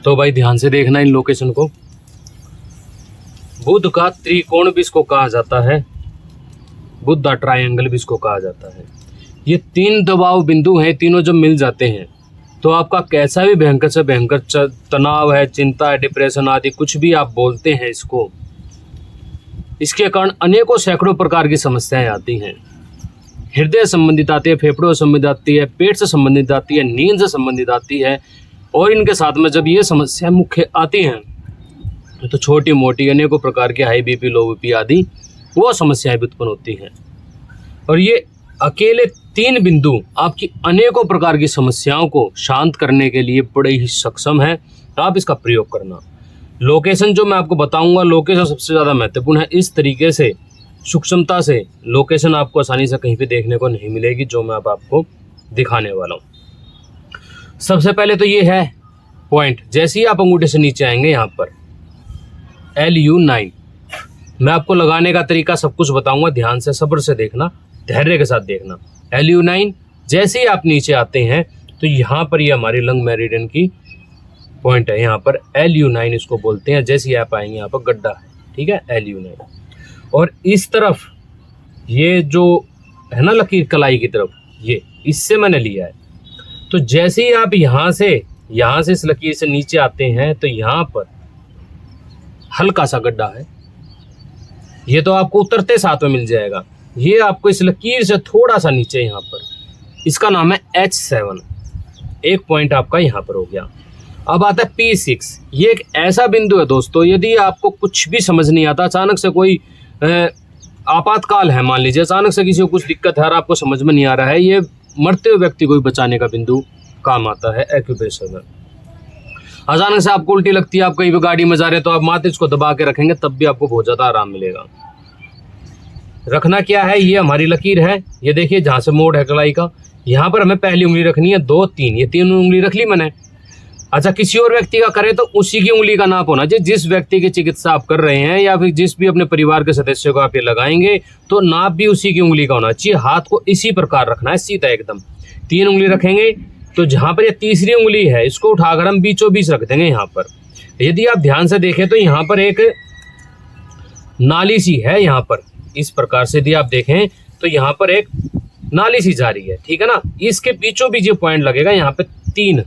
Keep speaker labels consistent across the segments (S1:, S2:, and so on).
S1: तो भाई ध्यान से देखना इन लोकेशन को। बुध का त्रिकोण भी इसको कहा जाता है, बुधा ट्रायंगल भी इसको कहा जाता है। ये तीन दबाव बिंदु हैं, तीनों जब मिल जाते हैं तो आपका कैसा भी भयंकर से भयंकर तनाव है, चिंता है, डिप्रेशन आदि कुछ भी आप बोलते हैं इसको, इसके कारण अनेकों सैकड़ों प्रकार की समस्याएं आती हैं। हृदय संबंधित आती है, फेफड़ों से संबंधित आती है, पेट से संबंधित आती है, नींद से संबंधित आती है। और इनके साथ में जब ये समस्याएं मुख्य आती हैं तो छोटी मोटी अनेकों प्रकार के हाई बीपी, लो बीपी आदि वो समस्याएं भी उत्पन्न होती हैं। और ये अकेले तीन बिंदु आपकी अनेकों प्रकार की समस्याओं को शांत करने के लिए बड़े ही सक्षम है। आप इसका प्रयोग करना। लोकेशन जो मैं आपको बताऊंगा, लोकेशन सबसे ज़्यादा महत्वपूर्ण है। इस तरीके से सूक्ष्मता से लोकेशन आपको आसानी से कहीं पे देखने को नहीं मिलेगी जो मैं अब आपको दिखाने वाला हूँ। सबसे पहले तो ये है पॉइंट, जैसे ही आप अंगूठे से नीचे आएंगे यहाँ पर LU9, मैं आपको लगाने का तरीका सब कुछ बताऊंगा, ध्यान से सब्र से देखना, धैर्य के साथ देखना। LU9 जैसे ही आप नीचे आते हैं तो यहाँ पर ये हमारी लंग मेरिडियन की पॉइंट है, यहाँ पर LU9 इसको बोलते हैं। जैसे ही आप आएंगे यहाँ पर गड्ढा है, ठीक है, LU9। और इस तरफ ये जो है ना लकीर कलाई की तरफ, ये इससे मैंने लिया है। तो जैसे ही आप यहाँ से इस लकीर से नीचे आते हैं तो यहाँ पर हल्का सा गड्ढा है, ये तो आपको उतरते साथ में मिल जाएगा। ये आपको इस लकीर से थोड़ा सा नीचे यहाँ पर, इसका नाम है H7, एक पॉइंट आपका यहाँ पर हो गया। अब आता है P6, ये एक ऐसा बिंदु है दोस्तों, यदि आपको कुछ भी समझ नहीं आता, अचानक से कोई आपातकाल है, मान लीजिए अचानक से किसी को कुछ दिक्कत है और आपको समझ में नहीं आ रहा है, ये मरते हुए व्यक्ति को भी बचाने का बिंदु काम आता है एक्यूप्रेशर में। अचानक से आपको उल्टी लगती है, आप कहीं भी गाड़ी में जा रहे हैं तो आप माथे इसको दबा के रखेंगे तब भी आपको बहुत ज़्यादा आराम मिलेगा। रखना क्या है, ये हमारी लकीर है, ये देखिए जहाँ से मोड़ है कलाई का, यहाँ पर हमें पहली उंगली रखनी है, 2, 3, ये 3 उंगली रख ली मैंने। अच्छा, किसी और व्यक्ति का करे तो उसी की उंगली का नाप होना चाहिए। जिस व्यक्ति की चिकित्सा आप कर रहे हैं या फिर जिस भी अपने परिवार के सदस्य को आप ये लगाएंगे तो नाप भी उसी की उंगली का होना चाहिए। हाथ को इसी प्रकार रखना है, सीधा एकदम। 3 उंगली रखेंगे तो जहाँ पर ये तीसरी उंगली है इसको उठाकर हम बीचों बीच रख देंगे यहाँ पर। यदि आप ध्यान से देखें तो यहाँ पर एक नाली सी है, यहाँ पर इस प्रकार से यदि आप देखें तो यहाँ पर एक नाली सी जा रही है, ठीक है ना। इसके बीचों बीच ये पॉइंट लगेगा, यहाँ पे 3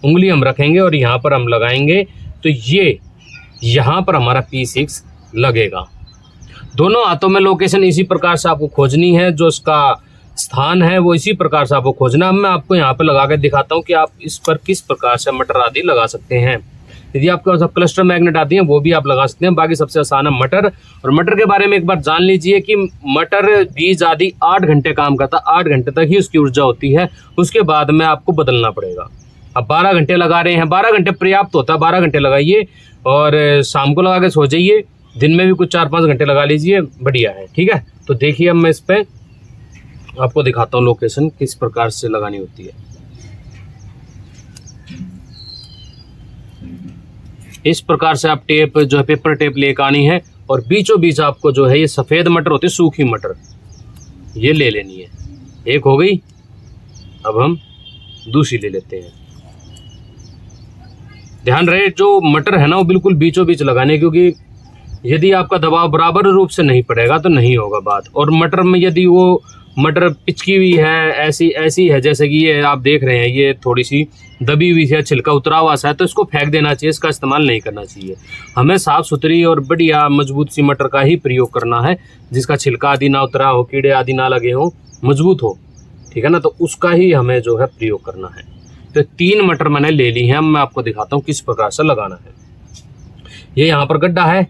S1: उंगली हम रखेंगे और यहाँ पर हम लगाएंगे तो ये यहाँ पर हमारा P6 लगेगा। दोनों हाथों में लोकेशन इसी प्रकार से आपको खोजनी है, जो उसका स्थान है वो इसी प्रकार से आपको खोजना है। मैं आपको यहाँ पे लगा के दिखाता हूँ कि आप इस पर किस प्रकार से मटर आदि लगा सकते हैं। यदि आपके पास क्लस्टर मैग्नेट आती हैं वो भी आप लगा सकते हैं। बाकी सबसे आसान है मटर। और मटर के बारे में एक बार जान लीजिए कि मटर बीज आदि 8 घंटे काम करता है, 8 घंटे तक ही उसकी ऊर्जा होती है, उसके बाद में आपको बदलना पड़ेगा। अब 12 घंटे लगा रहे हैं, 12 घंटे पर्याप्त होता है, 12 घंटे लगाइए और शाम को लगा के सो जाइए, दिन में भी कुछ 4-5 घंटे लगा लीजिए, बढ़िया है, ठीक है। तो देखिए अब मैं इस पर आपको दिखाता हूँ लोकेशन किस प्रकार से लगानी होती है। इस प्रकार से आप टेप जो है पेपर टेप लेकर आनी है और बीचों बीच आपको जो है ये सफ़ेद मटर होती है, सूखी मटर, ये ले लेनी है। एक हो गई, अब हम दूसरी ले लेते हैं। ध्यान रहे जो मटर है ना वो बिल्कुल बीचों बीच लगाने, क्योंकि यदि आपका दबाव बराबर रूप से नहीं पड़ेगा तो नहीं होगा बात। और मटर में यदि वो मटर पिचकी हुई है, ऐसी है जैसे कि ये आप देख रहे हैं, ये थोड़ी सी दबी हुई है, छिलका उतरा हुआ सा है, तो इसको फेंक देना चाहिए, इसका इस्तेमाल नहीं करना चाहिए। हमें साफ़ सुथरी और बढ़िया मजबूत सी मटर का ही प्रयोग करना है, जिसका छिलका आदि ना उतरा हो, कीड़े आदि ना लगे हो, मजबूत हो, ठीक है ना। तो उसका ही हमें जो है प्रयोग करना है। तो 3 मटर मैंने ले ली हैं, मैं आपको दिखाता हूँ किस प्रकार से लगाना है। ये यहाँ पर गड्ढा है,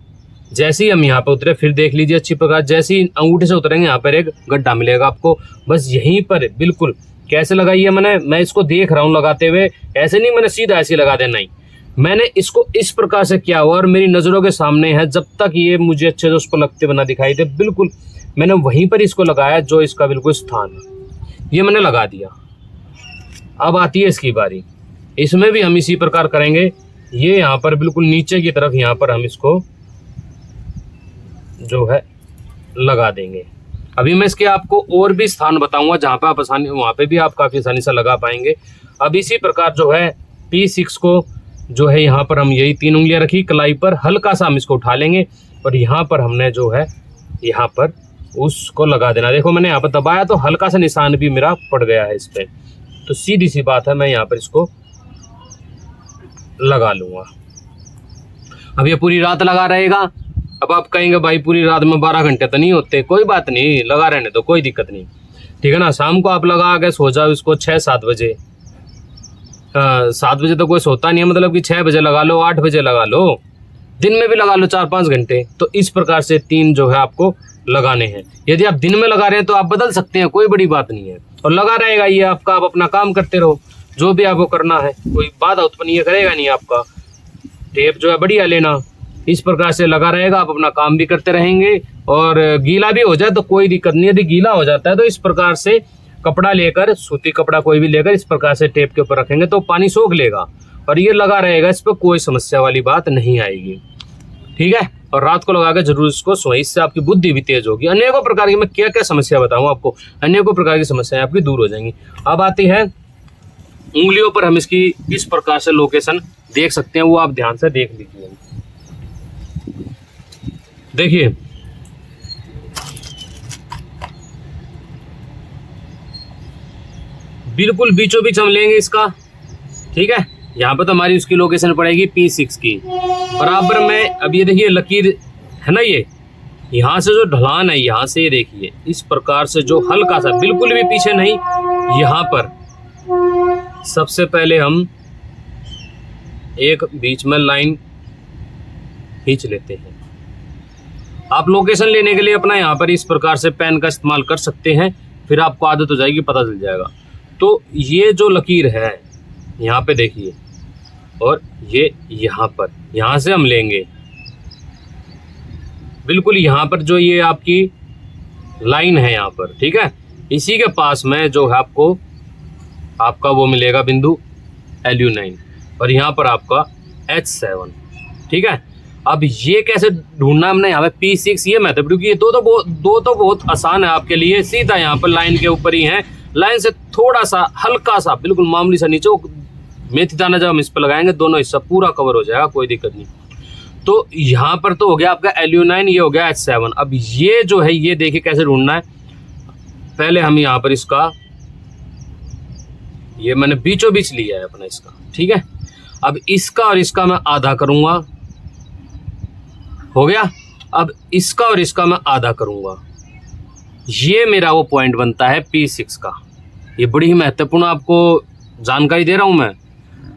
S1: जैसे ही हम यहाँ पर उतरे फिर देख लीजिए अच्छी प्रकार, जैसे ही अंगूठे से उतरेंगे यहाँ पर एक गड्ढा मिलेगा आपको, बस यहीं पर बिल्कुल कैसे लगाई है मैं इसको देख रहा हूँ लगाते हुए, ऐसे नहीं मैंने सीधा ऐसे लगा देना, नहीं, मैंने इसको इस प्रकार से किया हुआ और मेरी नज़रों के सामने है। जब तक ये मुझे अच्छे से उसको लगते बना दिखाई दे, बिल्कुल मैंने वहीं पर इसको लगाया जो इसका बिल्कुल स्थान है, ये मैंने लगा दिया। अब आती है इसकी बारी, इसमें भी हम इसी प्रकार करेंगे। ये यहाँ पर बिल्कुल नीचे की तरफ यहाँ पर हम इसको जो है लगा देंगे। अभी मैं इसके आपको और भी स्थान बताऊंगा जहाँ पे आप आसानी, वहाँ पे भी आप काफ़ी आसानी से लगा पाएंगे। अब इसी प्रकार जो है P6 को जो है यहाँ पर हम यही 3 उंगलियां रखी कलाई पर, हल्का सा हम इसको उठा लेंगे और यहाँ पर हमने जो है यहाँ पर उसको लगा देना। देखो मैंने यहाँ पर दबाया तो हल्का सा निशान भी मेरा पड़ गया है इस पे। तो सीधी सी बात है, मैं यहाँ पर इसको लगा लूँगा। अब ये पूरी रात लगा रहेगा। अब आप कहेंगे भाई पूरी रात में 12 घंटे तो नहीं होते, कोई बात नहीं, लगा रहने तो कोई दिक्कत नहीं, ठीक है ना। शाम को आप लगा के सो जाओ इसको 6-7 बजे। 7 बजे तो कोई सोता नहीं है, मतलब कि 6 बजे लगा लो, 8 बजे लगा लो, दिन में भी लगा लो 4-5 घंटे। तो इस प्रकार से 3 जो है आपको लगाने हैं। यदि आप दिन में लगा रहे हैं तो आप बदल सकते हैं, कोई बड़ी बात नहीं है, और लगा रहेगा ये आपका। आप अपना काम करते रहो, जो भी आपको करना है, कोई बाधा उत्पन्न ये करेगा नहीं आपका। टेप जो है बढ़िया लेना, इस प्रकार से लगा रहेगा, आप अपना काम भी करते रहेंगे। और गीला भी हो जाए तो कोई दिक्कत नहीं, यदि गीला हो जाता है तो इस प्रकार से कपड़ा लेकर, सूती कपड़ा कोई भी लेकर इस प्रकार से टेप के ऊपर रखेंगे तो पानी सोख लेगा और ये लगा रहेगा, इस पर कोई समस्या वाली बात नहीं आएगी, ठीक है। और रात को लगा के जरूर इसको सोएं, इससे आपकी बुद्धि भी तेज होगी। अनेकों प्रकार की, मैं क्या क्या समस्या बताऊं आपको, अनेकों प्रकार की समस्याएं आपकी दूर हो जाएंगी। अब आती है उंगलियों पर, हम इसकी इस प्रकार से लोकेशन देख सकते हैं, वो आप ध्यान से देख लीजिए। देखिए बिल्कुल बीचों बीच हम लेंगे इसका, ठीक है। यहाँ पर तो हमारी उसकी लोकेशन पड़ेगी P6 की बराबर में। अब ये देखिए लकीर है ना, ये यहाँ से जो ढलान है, यहाँ से ये देखिए इस प्रकार से जो हल्का सा, बिल्कुल भी पीछे नहीं, यहाँ पर सबसे पहले हम एक बीच में लाइन खींच लेते हैं। आप लोकेशन लेने के लिए अपना यहाँ पर इस प्रकार से पेन का इस्तेमाल कर सकते हैं, फिर आपको आदत हो जाएगी, पता चल जाएगा। तो ये जो लकीर है यहाँ पे देखिए, और ये यहाँ पर, यहाँ से हम लेंगे बिल्कुल यहाँ पर जो ये आपकी लाइन है यहाँ पर, ठीक है। इसी के पास में जो है आपका वो मिलेगा बिंदु LU9 और यहाँ पर आपका H7, ठीक है। अब ये कैसे ढूंढना हमने, यहाँ पे P6 ये मेथड, क्योंकि ये दो तो बहुत आसान है आपके लिए। सीधा यहाँ पर लाइन के ऊपर ही है, लाइन से थोड़ा सा हल्का सा बिल्कुल मामूली सा नीचे मेथी दाना जब हम इस पर लगाएंगे दोनों हिस्सा पूरा कवर हो जाएगा, कोई दिक्कत नहीं। तो यहाँ पर तो हो गया आपका LU9, ये हो गया H7। अब ये जो है ये देखिए कैसे ढूंढना है। पहले हम यहाँ पर इसका, ये मैंने बीचों बीच लिया है अपना इसका, ठीक है। अब इसका और इसका मैं आधा करूंगा, हो गया। अब इसका और इसका मैं आधा करूंगा, ये मेरा वो पॉइंट बनता है P6 का। ये बड़ी ही महत्वपूर्ण आपको जानकारी दे रहा हूं मैं,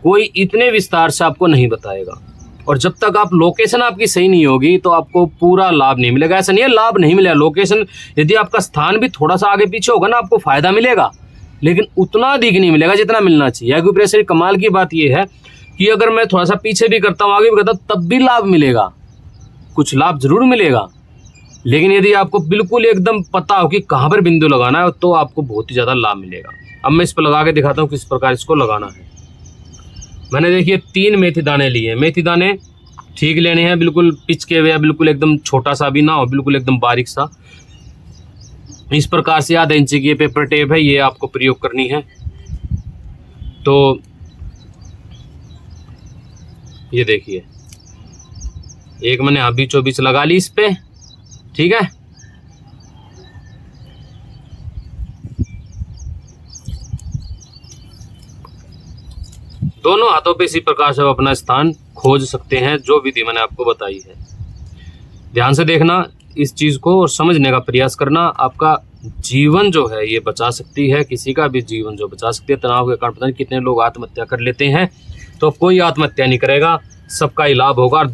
S1: कोई इतने विस्तार से आपको नहीं बताएगा। और जब तक आप लोकेशन आपकी सही नहीं होगी तो आपको पूरा लाभ नहीं मिलेगा। ऐसा नहीं है लाभ नहीं मिलेगा, लोकेशन यदि आपका स्थान भी थोड़ा सा आगे पीछे होगा ना, आपको फायदा मिलेगा, लेकिन उतना अधिक नहीं मिलेगा जितना मिलना चाहिए। एक्यूप्रेशर कमाल की बात यह है कि अगर मैं थोड़ा सा पीछे भी करता हूँ, आगे भी करता हूँ, तब भी लाभ मिलेगा, कुछ लाभ जरूर मिलेगा। लेकिन यदि आपको बिल्कुल एकदम पता हो कि कहाँ पर बिंदु लगाना है तो आपको बहुत ही ज़्यादा लाभ मिलेगा। अब मैं इस पर लगा के दिखाता हूँ किस प्रकार इसको लगाना है। मैंने देखिए 3 मेथी दाने लिए। मेथी दाने ठीक लेने हैं, बिल्कुल पिचके हुए, बिल्कुल एकदम छोटा सा भी ना हो, बिल्कुल एकदम बारीक सा। इस प्रकार से आधा इंच की ये पेपर टेप है, ये आपको प्रयोग करनी है। तो ये देखिए एक मैंने यहाँ बीचों बीच लगा ली इस पे, ठीक है। दोनों हाथों पे इसी प्रकार से आप अपना स्थान खोज सकते हैं, जो विधि मैंने आपको बताई है। ध्यान से देखना इस चीज को और समझने का प्रयास करना। आपका जीवन जो है ये बचा सकती है, किसी का भी जीवन जो बचा सकती है। तनाव के कारण पता नहीं कितने लोग आत्महत्या कर लेते हैं, तो कोई आत्महत्या नहीं करेगा, सबका ही लाभ होगा। और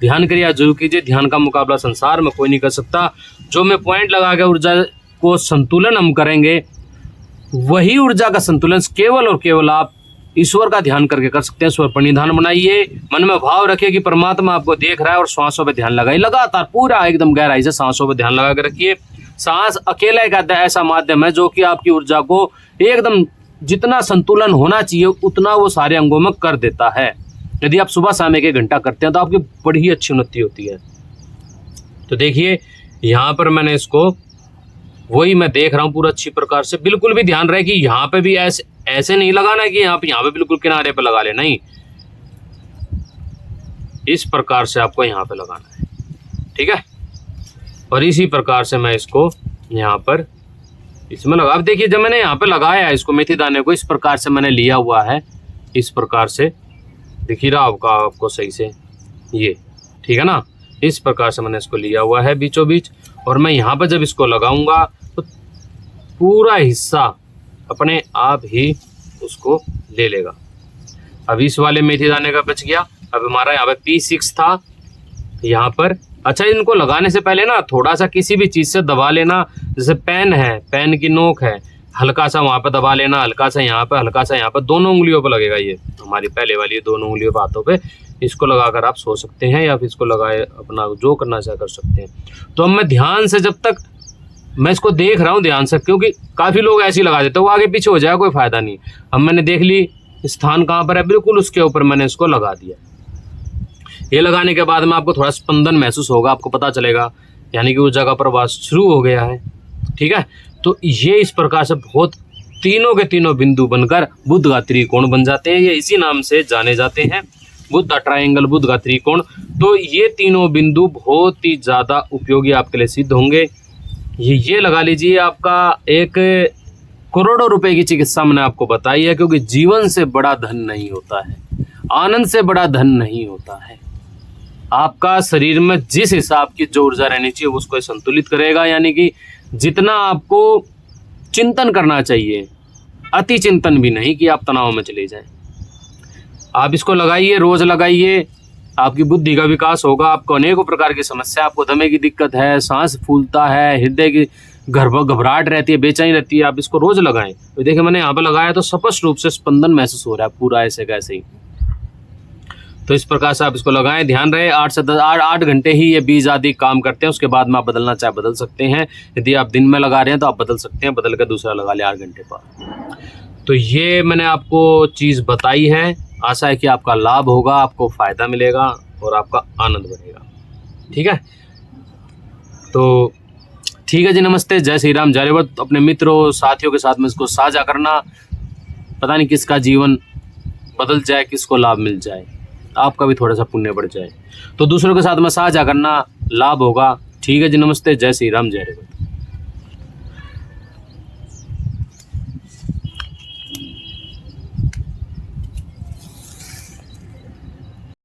S1: ध्यान करिए, जरूर कीजिए। ध्यान का मुकाबला संसार में कोई नहीं कर सकता। जो मैं पॉइंट लगा के ऊर्जा को संतुलन हम करेंगे, वही ऊर्जा का संतुलन केवल और केवल आप ईश्वर का ध्यान करके कर सकते हैं। स्वर पर निधान बनाइए, मन में भाव रखिए कि परमात्मा आपको देख रहा है, और सांसों पे ध्यान लगाइए। लगातार पूरा एकदम गहराई से सांसों पे ध्यान लगा के रखिए। सांस अकेला एक ऐसा माध्यम है जो कि आपकी ऊर्जा को एकदम जितना संतुलन होना चाहिए उतना वो सारे अंगों में कर देता है। यदि आप सुबह शाम 1 घंटा करते हैं तो आपकी बड़ी ही अच्छी उन्नति होती है। तो देखिए यहाँ पर मैंने इसको वही मैं देख रहा हूँ पूरा अच्छी प्रकार से। बिल्कुल भी ध्यान रहे कि यहाँ पे भी ऐसे नहीं लगाना है कि यहाँ पे बिल्कुल किनारे पे लगा ले, नहीं। इस प्रकार से आपको यहाँ पे लगाना है, ठीक है। और इसी प्रकार से मैं इसको यहाँ पर इसमें लगा। अब देखिए जब मैंने यहाँ पे लगाया है इसको मेथी दाने को, इस प्रकार से मैंने लिया हुआ है, इस प्रकार से दिख रहा होगा आपको सही से ये, ठीक है ना। इस प्रकार से मैंने इसको लिया हुआ है बीचों बीच, और मैं यहाँ पर जब इसको लगाऊंगा तो पूरा हिस्सा अपने आप ही उसको ले लेगा। अब इस वाले मेथी दाने का बच गया। अब हमारा यहाँ पे P6 था यहाँ पर। अच्छा, इनको लगाने से पहले ना थोड़ा सा किसी भी चीज़ से दबा लेना, जैसे पेन है, पेन की नोक है, हल्का सा वहाँ पर दबा लेना, हल्का सा यहाँ पर, हल्का सा यहाँ पर, दोनों उंगलियों पर लगेगा। ये हमारी पहले वाली दोनों उंगलियों पर, हाथों पे इसको लगाकर आप सो सकते हैं, या फिर इसको लगाए अपना जो करना चाहे कर सकते हैं। तो अब मैं ध्यान से, जब तक मैं इसको देख रहा हूँ ध्यान से, क्योंकि काफ़ी लोग ऐसे ही लगा देते हैं, वो आगे पीछे हो जाए कोई फ़ायदा नहीं। अब मैंने देख ली स्थान कहाँ पर है, बिल्कुल उसके ऊपर मैंने इसको लगा दिया। ये लगाने के बाद में आपको थोड़ा स्पंदन महसूस होगा, आपको पता चलेगा यानी कि उस जगह पर वास शुरू हो गया है, ठीक है। तो ये इस प्रकार से बहुत तीनों के तीनों बिंदु बनकर बुध का त्रिकोण बन जाते हैं। ये इसी नाम से जाने जाते हैं, बुध का ट्रायंगल, बुध का त्रिकोण। तो ये तीनों बिंदु बहुत ही ज़्यादा उपयोगी आपके लिए सिद्ध होंगे। ये लगा लीजिए, आपका 1 करोड़ों रुपए की चिकित्सा मैंने आपको बताई है, क्योंकि जीवन से बड़ा धन नहीं होता है, आनंद से बड़ा धन नहीं होता है। आपका शरीर में जिस हिसाब की जो ऊर्जा रहनी चाहिए उसको संतुलित करेगा, यानी कि जितना आपको चिंतन करना चाहिए, अति चिंतन भी नहीं कि आप तनाव में चले जाएं। आप इसको लगाइए, रोज लगाइए, आपकी बुद्धि का विकास होगा। आपको अनेकों प्रकार की समस्या, आपको दमे की दिक्कत है, सांस फूलता है, हृदय की घबराहट रहती है, बेचैनी रहती है, आप इसको रोज लगाएं। तो देखिए मैंने यहाँ पर लगाया तो स्पष्ट रूप से स्पंदन महसूस हो रहा है पूरा ऐसे कैसे ही। तो इस प्रकार से आप इसको लगाएं। ध्यान रहे 8 से 8 घंटे ही ये बीज आदि काम करते हैं, उसके बाद में आप बदलना चाहे बदल सकते हैं। यदि आप दिन में लगा रहे हैं तो आप बदल सकते हैं, बदल कर दूसरा लगा लें 8 घंटे बाद। तो ये मैंने आपको चीज़ बताई है, आशा है कि आपका लाभ होगा, आपको फ़ायदा मिलेगा और आपका आनंद बढ़ेगा, ठीक है। तो ठीक है जी, नमस्ते, जय श्री राम, जय रेवत। अपने मित्रों साथियों के साथ में इसको साझा करना, पता नहीं किसका जीवन बदल जाए, किसको लाभ मिल जाए, आपका भी थोड़ा सा पुण्य बढ़ जाए। तो दूसरों के साथ में साझा करना, लाभ होगा। ठीक है जी, नमस्ते, जय श्री राम, जय रेवत।